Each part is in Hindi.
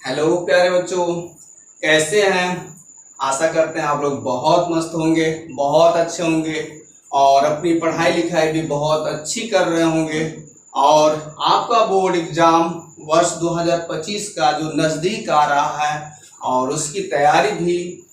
हेलो प्यारे बच्चों, कैसे हैं। आशा करते हैं आप लोग बहुत मस्त होंगे, बहुत अच्छे होंगे और अपनी पढ़ाई लिखाई भी बहुत अच्छी कर रहे होंगे। और आपका बोर्ड एग्जाम वर्ष 2025 का जो नज़दीक आ रहा है और उसकी तैयारी भी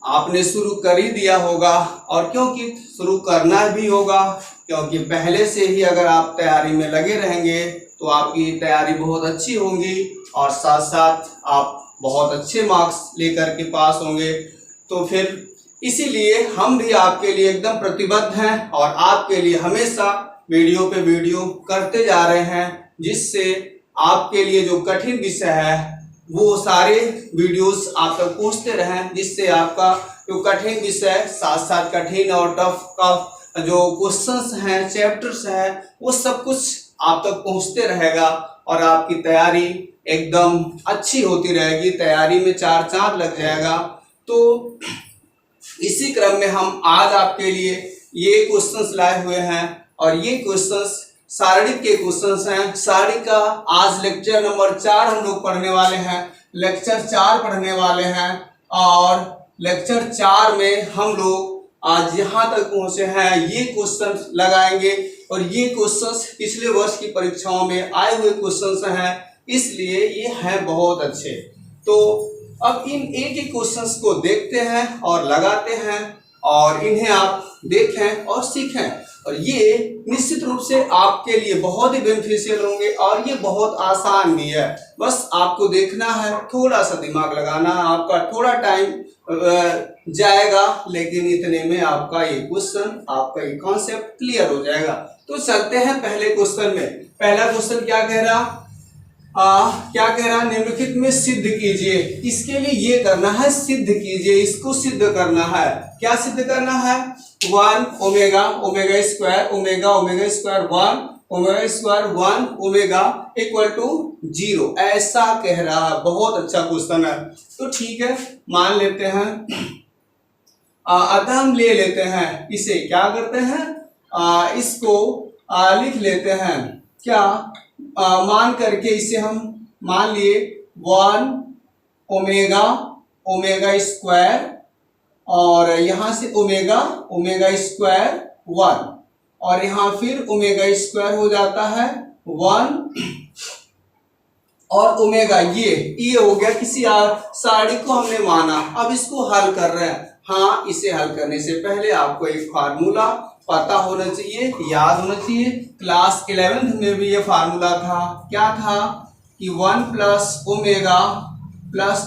आपने शुरू कर ही दिया होगा। और क्योंकि शुरू करना भी होगा, क्योंकि पहले से ही अगर आप तैयारी में लगे रहेंगे तो आपकी तैयारी बहुत अच्छी होगी और साथ साथ आप बहुत अच्छे मार्क्स लेकर के पास होंगे। तो फिर इसीलिए हम भी आपके लिए एकदम प्रतिबद्ध हैं और आपके लिए हमेशा वीडियो पे वीडियो करते जा रहे हैं, जिससे आपके लिए जो कठिन विषय है वो सारे वीडियोस आप तक पहुंचते रहें, जिससे आपका जो कठिन विषय साथ साथ कठिन और टफ का जो क्वेश्चंस हैं, चैप्टर्स हैं, वो सब कुछ आप तक पहुंचते रहेगा और आपकी तैयारी एकदम अच्छी होती रहेगी। तैयारी में चार चांद लग जाएगा। तो इसी क्रम में हम आज आपके लिए ये क्वेश्चंस लाए हुए हैं और ये क्वेश्चंस सारणी के क्वेश्चंस हैं। सारणी का आज लेक्चर नंबर 4 हम लोग पढ़ने वाले हैं, लेक्चर 4 पढ़ने वाले हैं। और लेक्चर 4 में हम लोग आज यहाँ तक पहुंचे हैं, ये क्वेश्चन लगाएंगे और ये क्वेश्चंस पिछले वर्ष की परीक्षाओं में आए हुए क्वेश्चंस हैं, इसलिए ये हैं बहुत अच्छे। तो अब इन एक ही क्वेश्चंस को देखते हैं और लगाते हैं और इन्हें आप देखें और सीखें। और ये निश्चित रूप से आपके लिए बहुत ही बेनिफिशियल होंगे और ये बहुत आसान भी है। बस आपको देखना है, थोड़ा सा दिमाग लगाना है, आपका थोड़ा टाइम जाएगा, लेकिन इतने में आपका ये क्वेश्चन, आपका ये कॉन्सेप्ट क्लियर हो जाएगा। तो चलते हैं पहले क्वेश्चन में। पहला क्वेश्चन क्या कह रहा निम्नलिखित में सिद्ध कीजिए। इसके लिए ये करना है, सिद्ध कीजिए, इसको सिद्ध करना है। क्या सिद्ध करना है? 1 omega omega square omega omega square 1 omega square 1 omega equal to 0, ऐसा कह रहा है। बहुत अच्छा क्वेश्चन है। तो ठीक है, मान लेते हैं। अतः हम ले लेते हैं, इसे क्या करते हैं, इसको लिख लेते हैं। क्या मान करके इसे हम मान लिए 1 ओमेगा ओमेगा स्क्वायर और यहां से ओमेगा ओमेगा स्क्वायर 1 और यहां फिर ओमेगा स्क्वायर हो जाता है 1 और ओमेगा, ये हो गया। किसी सारणी को हमने माना, अब इसको हल कर रहे हैं। हाँ, इसे हल करने से पहले आपको एक फार्मूला पता होना चाहिए, याद होना चाहिए। क्लास 11th में भी ये फार्मूला था। क्या था कि 1 plus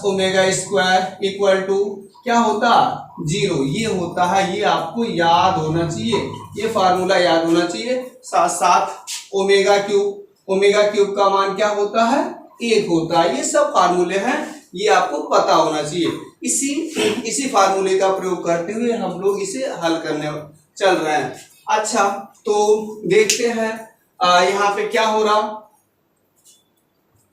omega square equal to क्या होता, 0। ये होता है, ये आपको याद होना चाहिए, ये फार्मूला याद होना चाहिए। साथ साथ ओमेगा क्यूब का मान क्या होता है, 1 होता है। ये सब फार्मूले हैं, ये आपको पता होना चाहिए। इसी फार्मूले का प्रयोग करते हुए हम लोग इसे हल करने चल रहे हैं। अच्छा, तो देखते हैं यहाँ पे क्या हो रहा।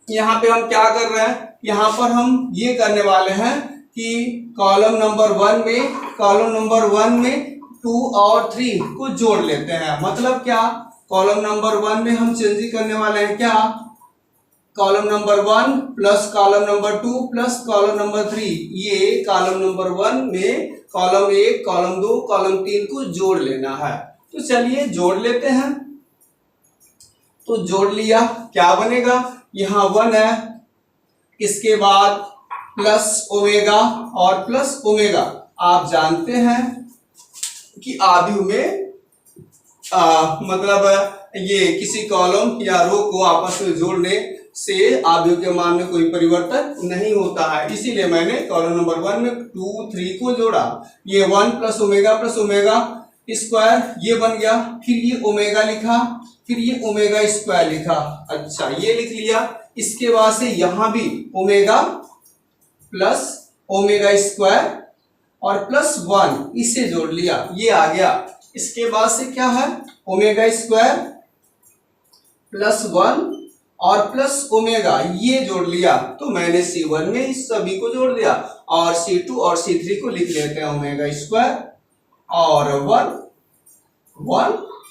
यहाँ पे हम क्या कर रहे हैं, यहाँ पर हम ये करने वाले हैं कि कॉलम नंबर 1 में 2 और 3 को जोड़ लेते हैं। मतलब क्या, कॉलम नंबर 1 में हम चेंजिंग करने वाले हैं। क्या, column number 1 plus column number 2 plus column number 3, ये कॉलम नंबर 1 में कॉलम 1 कॉलम 2 कॉलम 3 को जोड़ लेना है। तो चलिए जोड़ लेते हैं। तो जोड़ लिया, क्या बनेगा, यहाँ 1 है, इसके बाद प्लस ओमेगा और प्लस ओमेगा। आप जानते हैं कि आव्यूह में मतलब ये किसी कॉलम या रो को आपस में जोड़ने से आव्यूह के मान में कोई परिवर्तन नहीं होता है। इसीलिए मैंने कॉलम नंबर 1 में 2 3 को जोड़ा। ये 1 प्लस ओमेगा स्क्वायर ये बन गया, फिर ये ओमेगा लिखा, फिर ये ओमेगा स्क्वायर लिखा। अच्छा, ये लिख लिया। इसके बाद से यहां भी ओमेगा प्लस ओमेगा स्क्वायर और प्लस 1 इसे जोड़ लिया, ये आ गया। इसके बाद से क्या है, ओमेगा स्क्वायर प्लस 1 और प्लस ओमेगा, ये जोड़ लिया। तो मैंने C1 में इस सभी को जोड़ दिया और C2 और C3 को लिख लेते हैं ओमेगा स्क्वायर और 1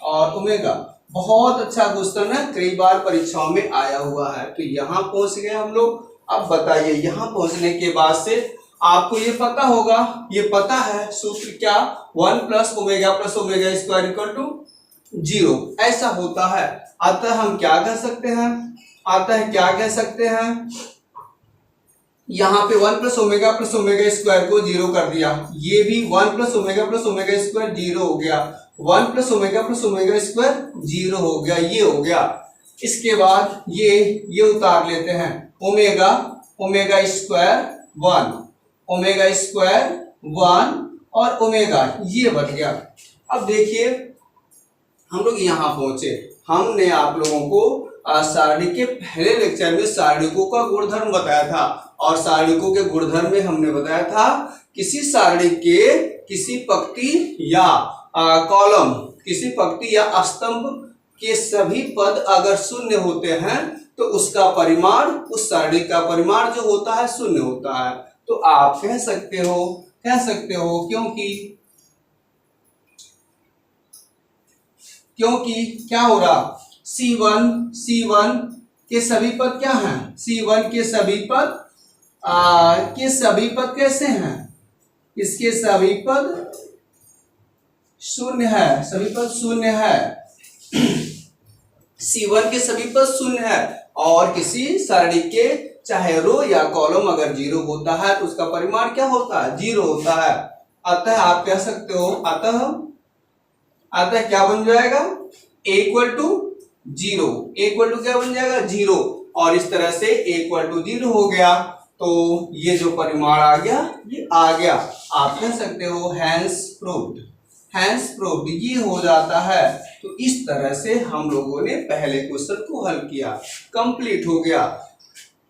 और ओमेगा। बहुत अच्छा क्वेश्चन है, कई बार परीक्षाओं में आया हुआ है। तो यहाँ पहुंच गए हम लोग। अब बताइए यहाँ पहुंचने के बाद से आपको ये पता होगा, ये पता है सूत्र क्या, 1 plus omega square equal to 0 ऐसा होता है। अतः हम क्या कह सकते हैं, यहाँ पे 1 प्लस ओमेगा स्क्वायर को 0 कर दिया, ये भी 1 प्लस ओमेगा स्क्वायर 0 हो गया, 1 प्लस ओमेगा स्क्वायर 0 हो गया, ये हो गया। इसके बाद ये उतार लेते हैं, ओमेगा स्क्वायर 1 और ओमेगा ये बन गया। अब देखिए हम लोग यहाँ पहुंचे, हमने आप लोगों को सारणी के पहले लेक्चर में सारणिकों का गुणधर्म बताया था, और सारणिकों के गुणधर्म में हमने बताया था किसी सारणी के किसी पंक्ति या कॉलम, किसी पंक्ति या स्तंभ के सभी पद अगर शून्य होते हैं तो उसका परिमाण, उस सारणी का परिमाण जो होता है शून्य होता है। तो आप कह सकते हो क्योंकि क्या हो रहा, C1 के सभी पद क्या हैं, C1 के सभी पद कैसे हैं, इसके सभी पद शून्य है, C1 के सभी पद शून्य है, और किसी सारणी के चाहे रो या कॉलम अगर 0 होता है तो उसका परिमाण क्या होता है, 0 होता है। अतः आप कह सकते हो, अतः क्या बन जाएगा, इक्वल टू 0, क्या बन जाएगा 0, और इस तरह से इक्वल टू 0 हो गया, तो ये जो परिमाण आ गया ये आ गया। आप कह सकते हो हैंस प्रूव्ड ये हो जाता है। तो इस तरह से हम लोगों ने पहले क्वेश्चन को हल किया, कंप्लीट हो गया।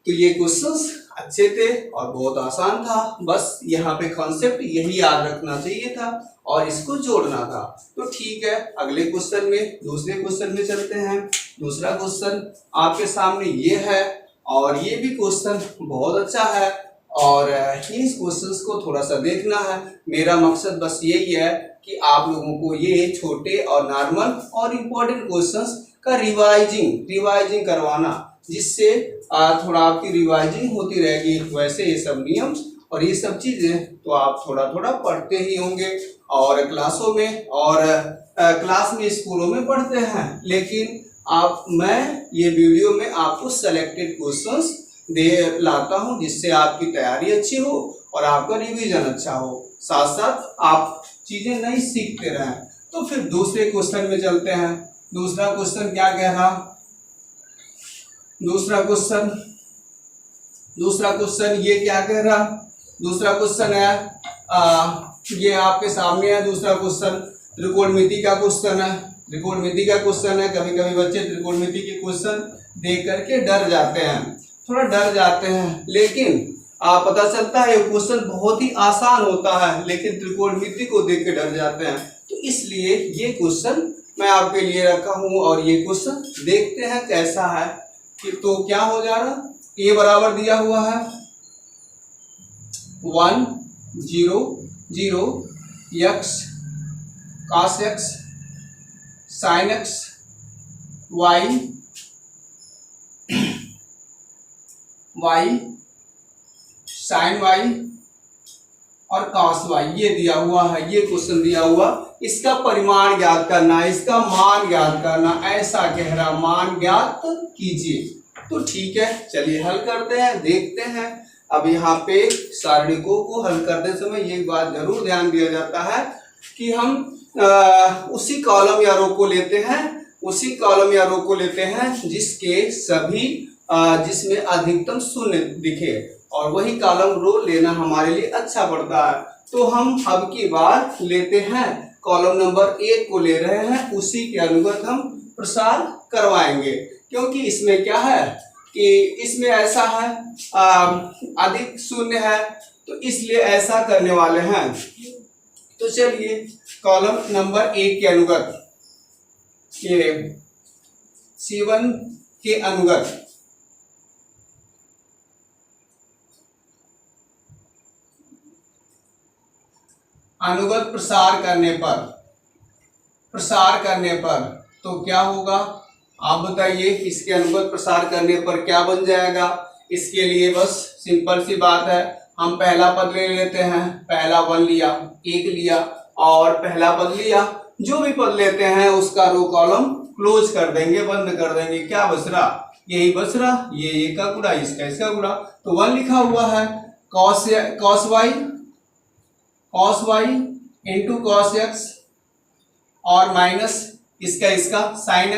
तो ये क्वेश्चंस अच्छे थे और बहुत आसान था, बस यहाँ पे कॉन्सेप्ट यही याद रखना चाहिए था और इसको जोड़ना था। तो ठीक है, अगले क्वेश्चन में, दूसरे क्वेश्चन में चलते हैं। दूसरा क्वेश्चन आपके सामने ये है, और ये भी क्वेश्चन बहुत अच्छा है, और इस क्वेश्चंस को थोड़ा सा देखना है। मेरा मकसद बस यही है कि आप लोगों को ये छोटे और नॉर्मल और इम्पोर्टेंट क्वेश्चंस का रिवाइजिंग करवाना, जिससे थोड़ा आपकी रिवाइजिंग होती रहेगी। वैसे ये सब नियम और ये सब चीजें तो आप थोड़ा थोड़ा पढ़ते ही होंगे, और क्लासों में और क्लास में स्कूलों में पढ़ते हैं, लेकिन मैं ये वीडियो में आपको सेलेक्टेड क्वेश्चंस दे लाता हूं, जिससे आपकी तैयारी अच्छी हो और आपका रिवीजन अच्छा हो, साथ साथ आप चीजें नई सीखते रहें। तो फिर दूसरे क्वेश्चन में चलते हैं। दूसरा क्वेश्चन क्या कह रहा, दूसरा क्वेश्चन ये क्या कह रहा, दूसरा क्वेश्चन है ये आपके सामने है। दूसरा क्वेश्चन त्रिकोणमिति का क्वेश्चन है, कभी कभी बच्चे त्रिकोणमिति के क्वेश्चन देख करके थोड़ा डर जाते हैं, लेकिन पता चलता है ये क्वेश्चन बहुत ही आसान होता है, लेकिन त्रिकोणमिति को देख के डर जाते हैं। तो इसलिए ये क्वेश्चन मैं आपके लिए रखा हूं, और ये क्वेश्चन देखते हैं कैसा है। तो क्या हो जा रहा, ए बराबर दिया हुआ है 1 0 0 x cos x sin x y sin y और cos y, ये दिया हुआ है, ये क्वेश्चन दिया हुआ। इसका परिमाण ज्ञात करना, इसका मान ज्ञात करना, ऐसा कह रहा, मान ज्ञात कीजिए। तो ठीक है, चलिए हल करते हैं, देखते हैं। अब यहाँ पे सारणिकों को हल करते समय ये बात जरूर ध्यान दिया जाता है कि हम उसी कॉलम या रो को लेते हैं जिसके सभी जिसमें अधिकतम शून्य दिखे, और वही कॉलम रो लेना हमारे लिए अच्छा पड़ता है। तो हम अब की बार लेते हैं कॉलम नंबर 1 को ले रहे हैं, उसी के अनुगत हम प्रसार करवाएंगे, क्योंकि इसमें क्या है कि इसमें ऐसा है अधिक शून्य है, तो इसलिए ऐसा करने वाले हैं। तो चलिए कॉलम नंबर 1 के अनुगत, ये C1 के अनुगत प्रसार करने पर तो क्या होगा, आप बताइए। इसके अनुगत प्रसार करने पर क्या बन जाएगा, इसके लिए बस सिंपल सी बात है, हम पहला पद ले लेते हैं। पहला 1 लिया, 1 लिया और पहला पद लिया। जो भी पद लेते हैं उसका रो कॉलम क्लोज कर देंगे, बंद कर देंगे। क्या बच रहा? यही बच रहा, ये का गुणा, इसका गुणा। तो 1 लिखा हुआ है cos y into cos x और माइनस इसका sin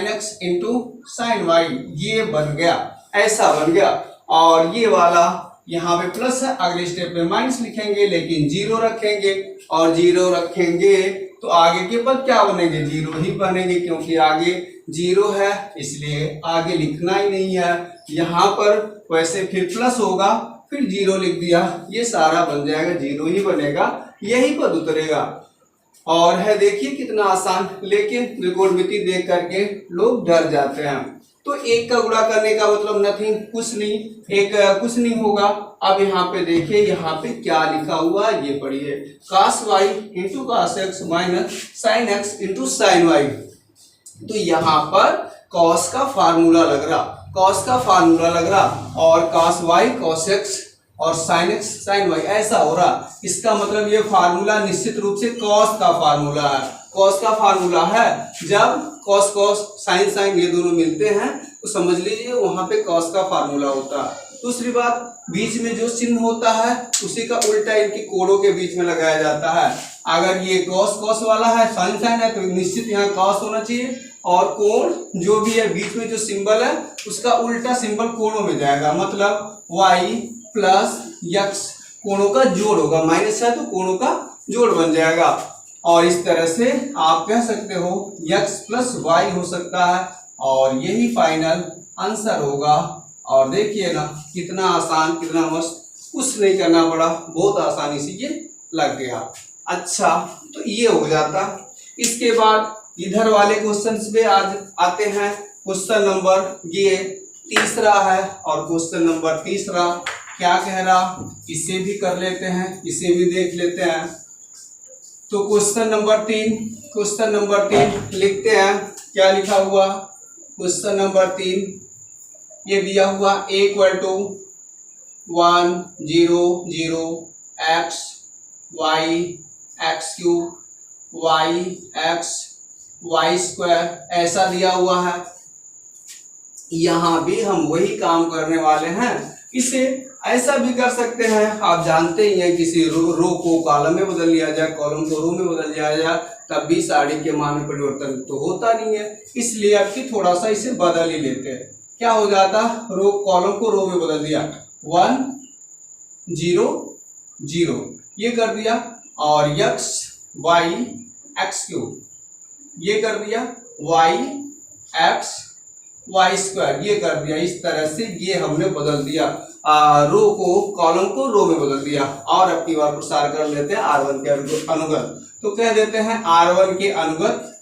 x into sin y। ये बन गया, ऐसा बन गया। और ये वाला यहाँ पे प्लस है, अगले स्टेप में माइनस लिखेंगे, लेकिन 0 रखेंगे। और 0 रखेंगे तो आगे के पद क्या बनेंगे? 0 ही बनेंगे, क्योंकि आगे 0 है, इसलिए आगे लिखना ही नहीं है। यहाँ पर वैसे फिर प्लस होगा, फिर 0 लिख दिया, ये सारा बन जाएगा, 0 ही बनेगा, यही पद उतरेगा। और है देखिए कितना आसान, लेकिन त्रिकोणमिति देख करके लोग डर जाते हैं। तो 1 का गुणा करने का मतलब नथिंग, कुछ नहीं, कुछ नहीं होगा। अब यहाँ पे देखिए, यहाँ पे क्या लिखा हुआ है, ये पढ़िए, cos y into cos x minus sin x into sin y। तो यहाँ पर cos का फार्मूला लग रहा, और cos y cos x और sin x sin y ऐसा हो रहा। इसका मतलब ये फार्मूला निश्चित रूप से cos का फार्मूला है। cos का फार्मूला है, जब cos sin ये दोनों मिलते हैं तो समझ लीजिए वहां पे cos का फार्मूला होता है। दूसरी बात, बीच में जो चिन्ह होता है उसी का उल्टा इनकी कोणों के बीच में लगाया जाता है। अगर ये cos वाला है, sin है, तो निश्चित यहाँ cos होना चाहिए। और कोण जो भी है, बीच में जो सिंबल है उसका उल्टा सिंबल कोणों में जाएगा, मतलब y प्लस x कोणों का जोड़ होगा, माइनस है तो कोणों का जोड़ बन जाएगा। और इस तरह से आप कह सकते हो x प्लस y हो सकता है, और यही फाइनल आंसर होगा। और देखिए ना कितना आसान, कितना मस्त, कुछ नहीं करना पड़ा, बहुत आसानी से ये लग गया। अच्छा, तो ये हो जाता। इसके बाद इधर वाले क्वेश्चन पे आज आते हैं। क्वेश्चन नंबर ये तीसरा है, और क्वेश्चन नंबर तीसरा क्या कह रहा, इसे भी कर लेते हैं, इसे भी देख लेते हैं। तो क्वेश्चन नंबर 3 लिखते हैं। क्या लिखा हुआ? क्वेश्चन नंबर 3 ये दिया हुआ a = 1 0 0 x y x³ y x y², ऐसा दिया हुआ है। यहाँ भी हम वही काम करने वाले हैं। इसे ऐसा भी कर सकते हैं, आप जानते ही हैं, किसी रो को कॉलम में बदल लिया जाए, कॉलम को रो में बदल दिया जाए, तब भी साड़ी के मान में परिवर्तन तो होता नहीं है। इसलिए आपकी थोड़ा सा इसे बदल ही लेते हैं। क्या हो जाता? रो कॉलम को रो में बदल दिया, 1 0 0 ये कर दिया, और x y x³ ये कर दिया, y x y² ये कर दिया। इस तरह से ये हमने बदल दिया, रो को कॉलम को रो में बदल दिया। और अपनी बार प्रसार कर लेते हैं R1 के अनुगत। तो कह देते हैं R1 के अनुगत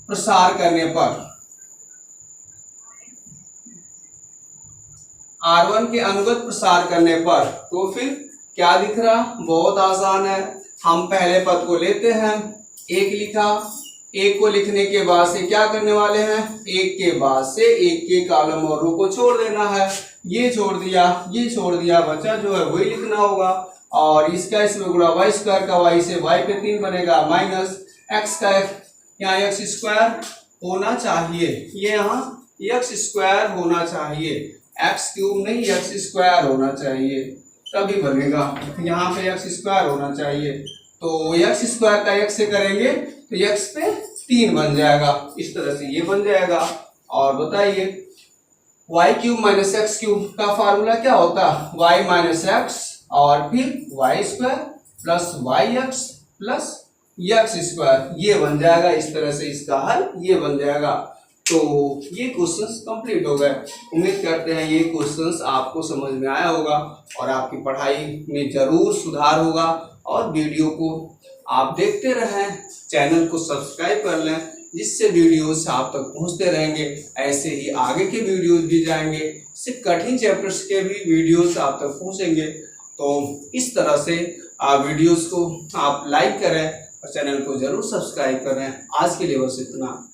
प्रसार करने पर, R1 के अनुगत प्रसार करने पर तो फिर क्या दिख रहा? बहुत आसान है। हम पहले पद को लेते हैं, 1 लिखा, 1 को लिखने के बाद से क्या करने वाले हैं? 1 के बाद से 1 के कॉलम और रो को छोड़ देना है। ये छोड़ दिया, ये छोड़ दिया, बचा जो है वही लिखना होगा। और इसका इसमें गुणा y² का, y से y पे 3 बनेगा, माइनस x का यहाँ x² होना चाहिए, ये यहाँ x² होना चाहिए, x³ नहीं x² होना चाहिए, तभी बनेगा। यहाँ पे x² होना चाहिए, तो x² का x से करेंगे तो x पे 3 बन जाएगा। इस तरह से ये बन जाएगा। और बताइए y³ माइनस x³ का फार्मूला क्या होता? y माइनस x और फिर y² plus yx plus x², ये बन जाएगा। इस तरह से इसका हल ये बन जाएगा। तो ये क्वेश्चंस कंप्लीट हो गए। उम्मीद करते हैं ये क्वेश्चंस आपको समझ में आया होगा और आपकी पढ़ाई में जरूर सुधार होगा। और वीडियो को आप देखते रहें, चैनल को सब्सक्राइब कर लें, जिससे वीडियोस आप तक पहुंचते रहेंगे। ऐसे ही आगे के वीडियोस भी जाएंगे, इससे कठिन चैप्टर्स के भी वीडियोस आप तक पहुंचेंगे। तो इस तरह से वीडियोस को आप लाइक करें और चैनल को जरूर सब्सक्राइब करें। आज के लिए बस इतना।